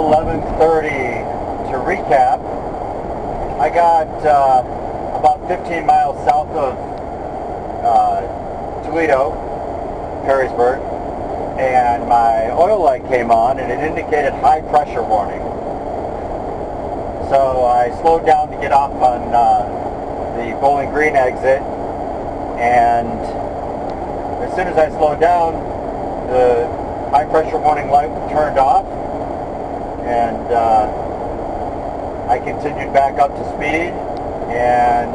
11:30. To recap, I got about 15 miles south of Toledo, Perrysburg, and my oil light came on and it indicated high pressure warning. So I slowed down to get off on the Bowling Green exit, and as soon as I slowed down, the high pressure warning light turned off, and I continued back up to speed, and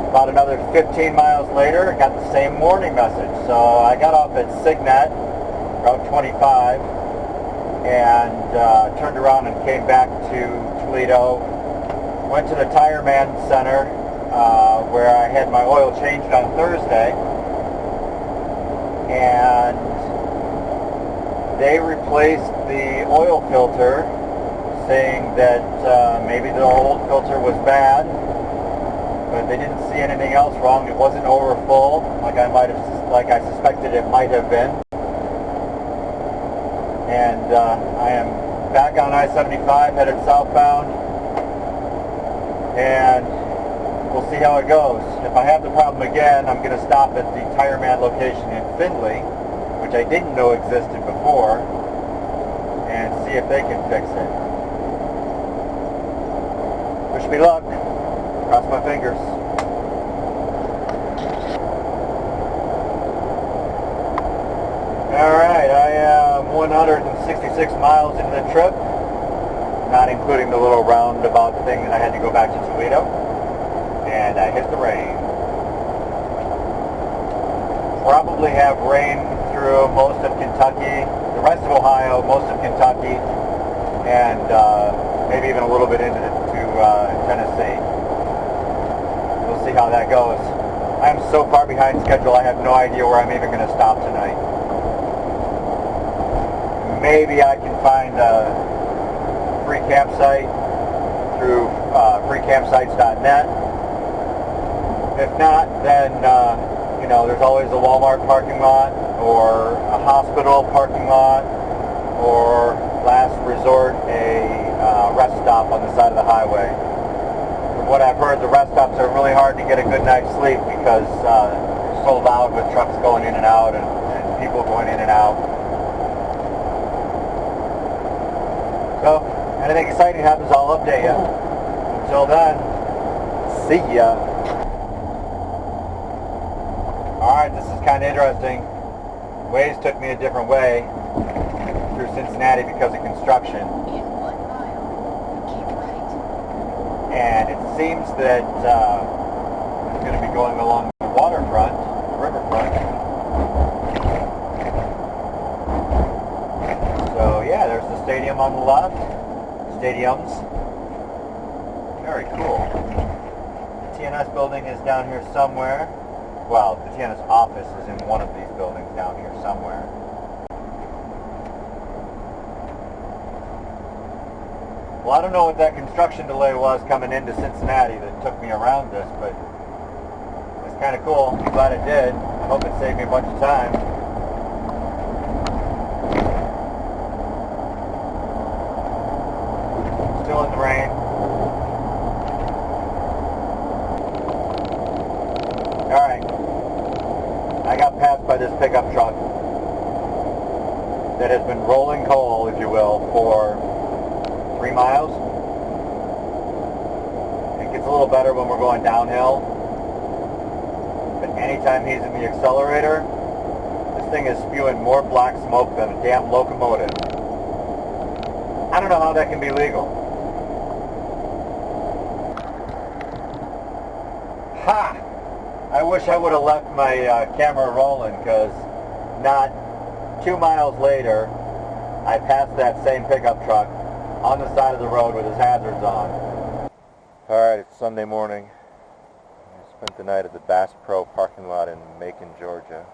about another 15 miles later I got the same warning message. So I got off at Signet, Route 25, and turned around and came back to Toledo, went to the Tire Man Center where I had my oil changed on Thursday, and they replaced the oil filter, saying that maybe the old filter was bad, but they didn't see anything else wrong. It wasn't over full like I suspected it might have been. And I am back on I-75 headed southbound, and we'll see how it goes. If I have the problem again, I'm going to stop at the Tire Man location in Findlay, which I didn't know existed before, and see if they can fix it. Wish me luck. Cross my fingers. Alright, I am 166 miles into the trip, not including the little roundabout thing that I had to go back to Toledo, and I hit the rain. Probably have rain through most of Kentucky, the rest of Ohio, most of Kentucky, and maybe even a little bit into Tennessee. We'll see how that goes. I am so far behind schedule, I have no idea where I'm even going to stop tonight. Maybe I can find a free campsite through freecampsites.net. If not, then there's always a Walmart parking lot, or a hospital parking lot, or last resort, a rest stop on the side of the highway. From what I've heard, the rest stops are really hard to get a good night's sleep because they're so loud with trucks going in and out and people going in and out. So, anything exciting happens, I'll update you. Until then, see ya. Alright, this is kind of interesting. Waze took me a different way through Cincinnati because of construction. In 1 mile, keep right. And it seems that it's going to be going along the waterfront, riverfront. So yeah, there's the stadium on the left. Stadiums. Very cool. The TNS building is down here somewhere. Well, the TNS office is in one of these buildings down here somewhere. Well, I don't know what that construction delay was coming into Cincinnati that took me around this, but it's kind of cool. I'm glad it did. I hope it saved me a bunch of time. Still in the rain. Alright. I got passed by this pickup truck that has been rolling coal, if you will, for 3 miles. It gets a little better when we're going downhill, but anytime he's in the accelerator, this thing is spewing more black smoke than a damn locomotive. I don't know how that can be legal. Ha! I wish I would have left my camera rolling, because not 2 miles later, I passed that same pickup truck on the side of the road with his hazards on. Alright, it's Sunday morning. I spent the night at the Bass Pro parking lot in Macon, Georgia.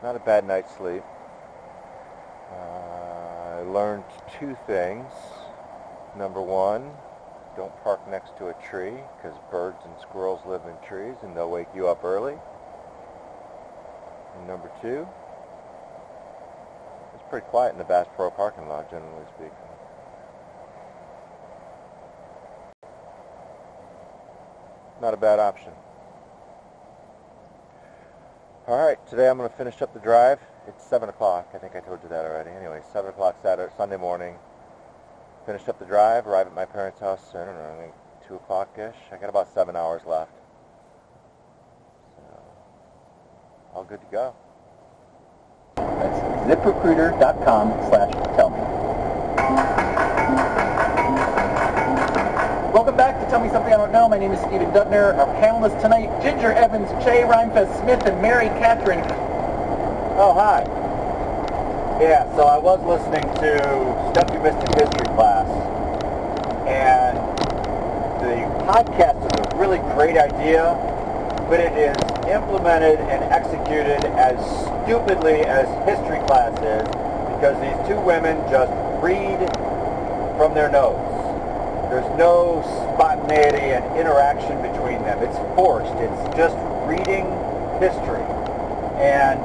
Not a bad night's sleep. I learned 2 things. Number 1, don't park next to a tree, because birds and squirrels live in trees and they'll wake you up early. And number 2, it's Pretty quiet in the Bass Pro parking lot, generally speaking. Not a bad option. Alright, today I'm going to finish up the drive. It's 7 o'clock. I think I told you that already. Anyway, 7 o'clock Sunday morning. Finished up the drive, arrived at my parents' house, I don't know, I think 2 o'clock-ish. I got about 7 hours left. So, all good to go. That's ziprecruiter.com/tellme. Welcome back to Tell Me Something I Don't Know. My name is Stephen Dubner. Our panelists tonight, Ginger Evans, Che Rhymefest Smith, and Mary Catherine. Oh, hi. Yeah, so I was listening to Stuff You Missed in History class, and the podcast is a really great idea, but it is implemented and executed as stupidly as history class is, because these two women just read from their notes. There's no spontaneity and interaction between them. It's forced. It's just reading history. And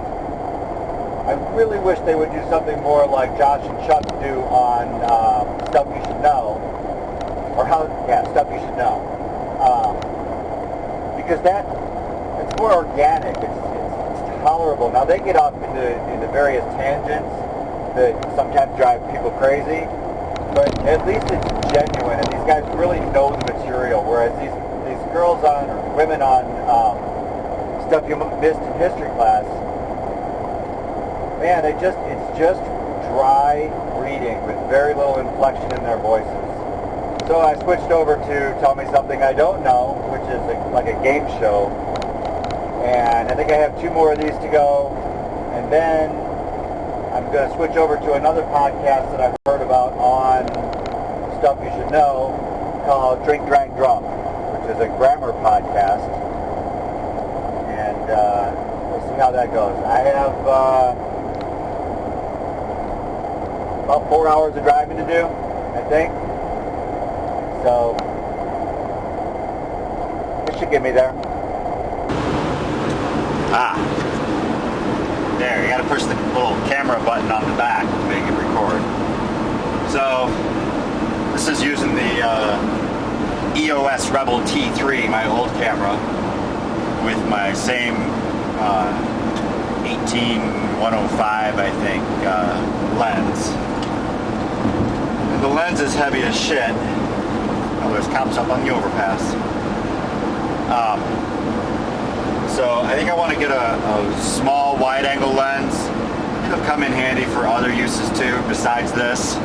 I really wish they would do something more like Josh and Chuck do on Stuff You Should Know. Or Stuff You Should Know. Because it's more organic. It's tolerable. Now they get off into various tangents that sometimes drive people crazy, but at least it's genuine, and these guys really know the material, whereas these girls or women on Stuff You Missed in History class, man, it's just dry reading with very little inflection in their voices. So I switched over to Tell Me Something I Don't Know, which is like a game show, and I think I have 2 more of these to go, and then I'm going to switch over to another podcast that I've heard about on Stuff You Should Know called Drink, Drank, Drunk, which is a grammar podcast, and we'll see how that goes. I have about 4 hours of driving to do, I think, so it should get me there. There, you gotta push the little camera button on the back to make it record. So, this is using the EOS Rebel T3, my old camera, with my same 18105, I think, lens. And the lens is heavy as shit. Oh, there's cops up on the overpass. So I think I want to get a small wide-angle lens. It'll come in handy for other uses too, besides this.